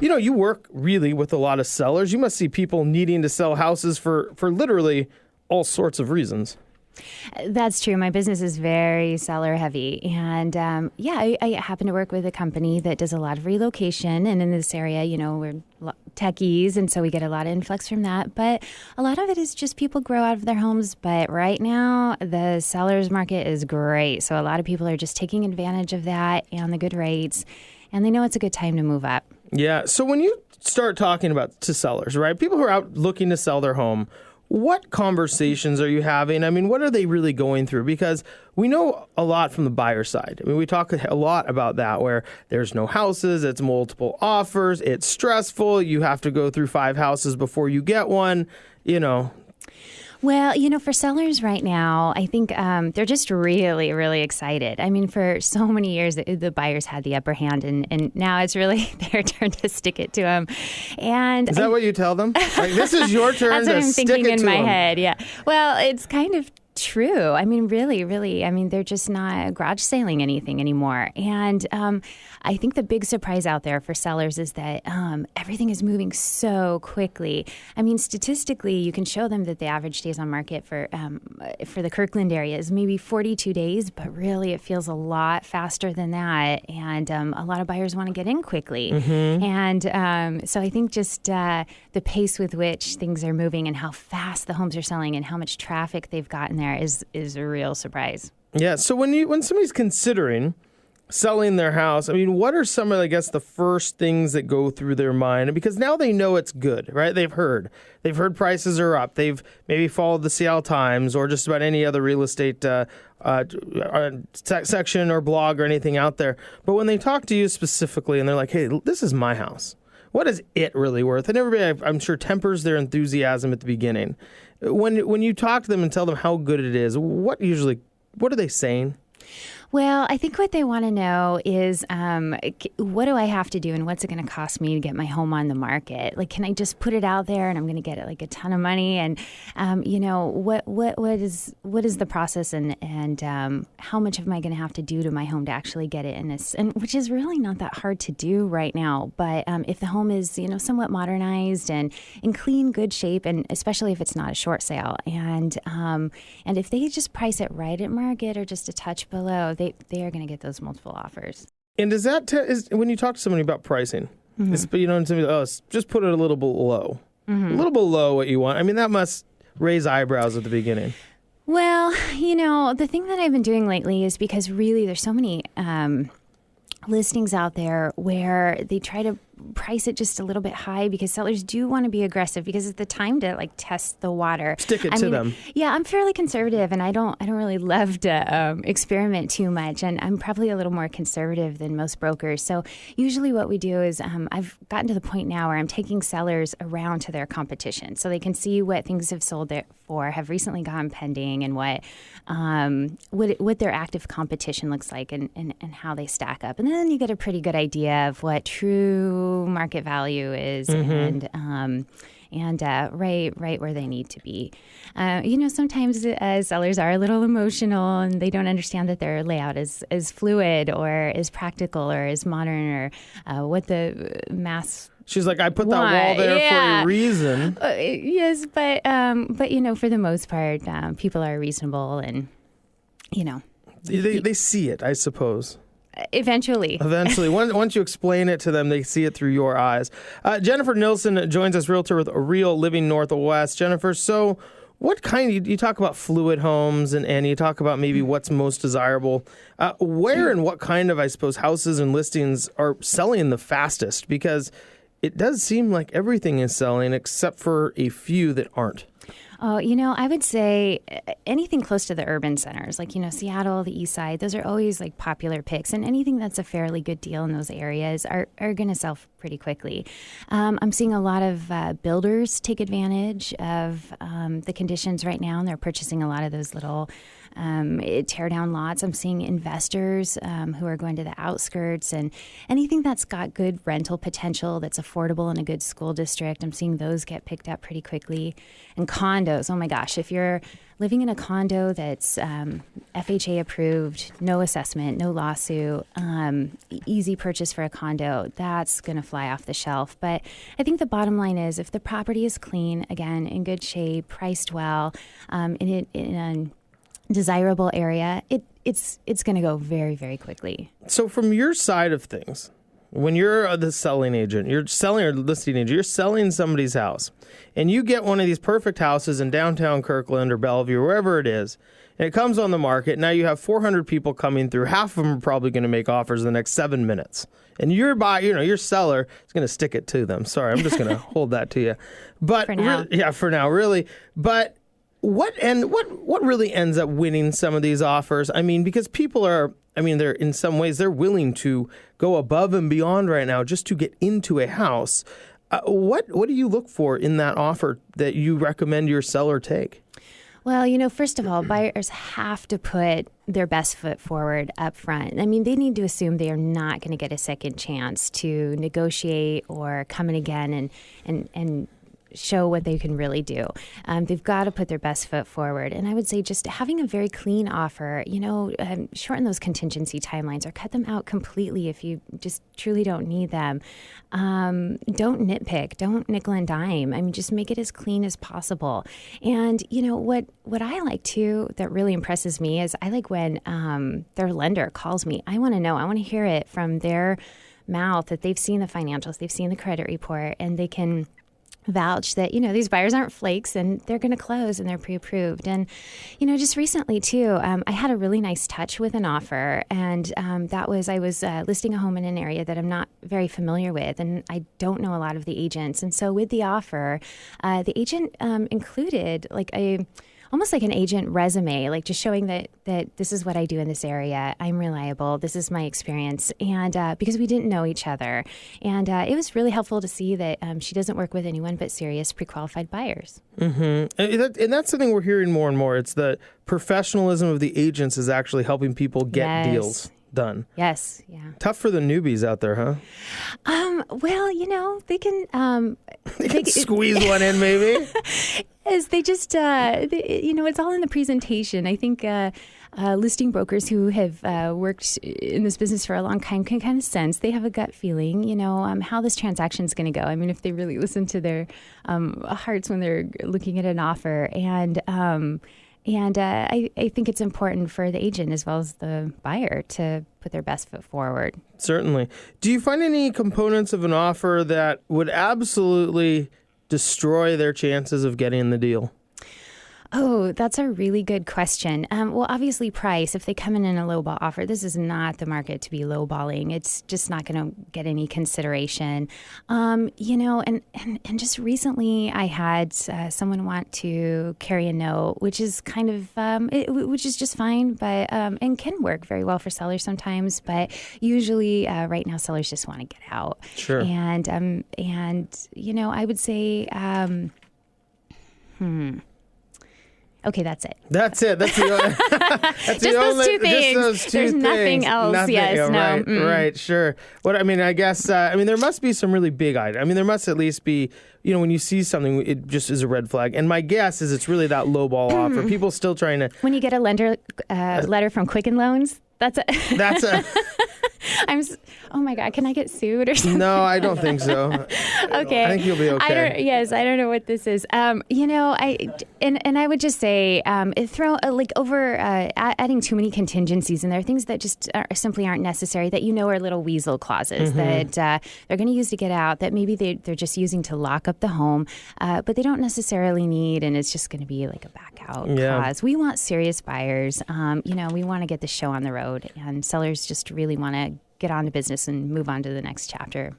You work really with a lot of sellers. You must see people needing to sell houses for literally all sorts of reasons. That's true. My business is very seller heavy. And I happen to work with a company that does a lot of relocation. And in this area, we're techies. And so we get a lot of influx from that. But a lot of it is just people grow out of their homes. But right now, the seller's market is great. So a lot of people are just taking advantage of that and the good rates. And they know it's a good time to move up. Yeah. So when you start talking to sellers, right, people who are out looking to sell their home, what conversations are you having? I mean, what are they really going through? Because we know a lot from the buyer side. I mean, we talk a lot about that, where there's no houses, it's multiple offers, it's stressful, you have to go through 5 houses before you get one, Well, for sellers right now, I think they're just really, really excited. I mean, for so many years, the buyers had the upper hand, and now it's really their turn to stick it to them. And is that what you tell them? Like, this is your turn to stick it to them. That's what I'm thinking in my head, yeah. Well, it's kind of true. I mean, really, I mean, they're just not garage sailing anything anymore. And I think the big surprise out there for sellers is that everything is moving so quickly. I mean, statistically, you can show them that the average days on market for the Kirkland area is maybe 42 days, but really it feels a lot faster than that. And a lot of buyers want to get in quickly. Mm-hmm. And so I think just the pace with which things are moving and how fast the homes are selling and how much traffic they've gotten there is a real surprise. Yeah. So when somebody's considering selling their house, I mean, what are some of, I guess, the first things that go through their mind? Because now they know it's good, right? They've heard prices are up. They've maybe followed the Seattle Times or just about any other real estate section or blog or anything out there. But when they talk to you specifically and they're like, hey, this is my house, what is it really worth? And everybody, I'm sure, tempers their enthusiasm at the beginning. When you talk to them and tell them how good it is, what are they saying? Well, I think what they want to know is what do I have to do and what's it going to cost me to get my home on the market? Like, can I just put it out there and I'm going to get it like a ton of money? And, what is the process and how much am I going to have to do to my home to actually get it in this? And which is really not that hard to do right now. But if the home is, somewhat modernized and in clean, good shape, and especially if it's not a short sale, and if they just price it right at market or just a touch below, they are going to get those multiple offers. And does that when you talk to somebody about pricing, mm-hmm. Just put it a little below, mm-hmm. a little below what you want. I mean, that must raise eyebrows at the beginning. Well, the thing that I've been doing lately is because really there's so many listings out there where they try to price it just a little bit high because sellers do want to be aggressive because it's the time to test the water. Stick it to them. Yeah, I'm fairly conservative and I don't really love to experiment too much, and I'm probably a little more conservative than most brokers. So usually what we do is I've gotten to the point now where I'm taking sellers around to their competition so they can see what things have sold for, have recently gone pending, and what their active competition looks like and how they stack up. And then you get a pretty good idea of what true market value is, mm-hmm. and right where they need to be. Sometimes sellers are a little emotional and they don't understand that their layout is fluid or is practical or is modern or what the mass. She's like, I put that wall there for a reason. Yes, but for the most part, people are reasonable and they see it, I suppose. Eventually. Once you explain it to them, they see it through your eyes. Jennifer Nilssen joins us, realtor with Real Living Northwest. Jennifer, so what kind, you talk about fluid homes and you talk about maybe what's most desirable. Where and what kind of, I suppose, houses and listings are selling the fastest? Because it does seem like everything is selling except for a few that aren't. Oh, I would say anything close to the urban centers, like, Seattle, the East Side, those are always like popular picks. And anything that's a fairly good deal in those areas are going to sell pretty quickly. I'm seeing a lot of builders take advantage of the conditions right now, and they're purchasing a lot of those little tear down lots. I'm seeing investors who are going to the outskirts, and anything that's got good rental potential, that's affordable in a good school district. I'm seeing those get picked up pretty quickly. And condos, oh my gosh, if you're living in a condo that's FHA approved, no assessment, no lawsuit, easy purchase for a condo, that's going to fly off the shelf. But I think the bottom line is if the property is clean, again, in good shape, priced well, in a desirable area, it's going to go very, very quickly. So from your side of things, when you're the selling agent, you're selling or listing agent, you're selling somebody's house, and you get one of these perfect houses in downtown Kirkland or Bellevue, or wherever it is, and it comes on the market. Now you have 400 people coming through. Half of them are probably going to make offers in the next 7 minutes. And your your seller is going to stick it to them. Sorry, I'm just going to hold that to you. But for now. for now, really. But what really ends up winning some of these offers? I mean, because people are, they're in some ways they're willing to go above and beyond right now just to get into a house. What do you look for in that offer that you recommend your seller take? Well, first of all, buyers have to put their best foot forward up front. I mean, they need to assume they are not going to get a second chance to negotiate or come in again and show what they can really do. They've got to put their best foot forward. And I would say just having a very clean offer, shorten those contingency timelines or cut them out completely if you just truly don't need them. Don't nitpick, don't nickel and dime. I mean, just make it as clean as possible. And, what I like too that really impresses me is I like when their lender calls me. I want to know, I want to hear it from their mouth that they've seen the financials, they've seen the credit report, and they can vouch that, these buyers aren't flakes and they're going to close and they're pre-approved. And, just recently too, I had a really nice touch with an offer, and I was listing a home in an area that I'm not very familiar with, and I don't know a lot of the agents. And so with the offer, the agent included almost like an agent resume, like just showing that this is what I do in this area. I'm reliable. This is my experience. And because we didn't know each other. And it was really helpful to see that she doesn't work with anyone but serious pre-qualified buyers. Mm-hmm. And that's something we're hearing more and more. It's the professionalism of the agents is actually helping people get deals done. Yes. Yeah. Tough for the newbies out there, huh? Well, they can... they can squeeze one in, maybe. Is they just, it's all in the presentation. I think listing brokers who have worked in this business for a long time can kind of sense, they have a gut feeling, how this transaction is going to go. I mean, if they really listen to their hearts when they're looking at an offer. And I think it's important for the agent as well as the buyer to put their best foot forward. Certainly. Do you find any components of an offer that would absolutely destroy their chances of getting the deal? Oh, that's a really good question. Well, obviously price, if they come in a lowball offer, this is not the market to be lowballing. It's just not going to get any consideration. And just recently I had someone want to carry a note, which is kind of, which is just fine, but, and can work very well for sellers sometimes, but usually right now sellers just want to get out. Sure. And I would say, okay, that's it. That's it. That's just those two things. Just those two There's things. nothing else. Yes, no. Right, sure. I guess, there must be some really big items. There must at least be, when you see something, it just is a red flag. And my guess is it's really that lowball offer. People still trying to... When you get a letter from Quicken Loans, that's a... That's a... Oh my God, can I get sued or something? No, I don't think so. Okay. I think you'll be okay. I don't know what this is. I would just say, adding too many contingencies, and there are things that just simply aren't necessary that are little weasel clauses that they're going to use to get out, that maybe they're just using to lock up the home, but they don't necessarily need, and it's just going to be like a back out clause. We want serious buyers. We want to get the show on the road, and sellers just really want to get on to business and move on to the next chapter.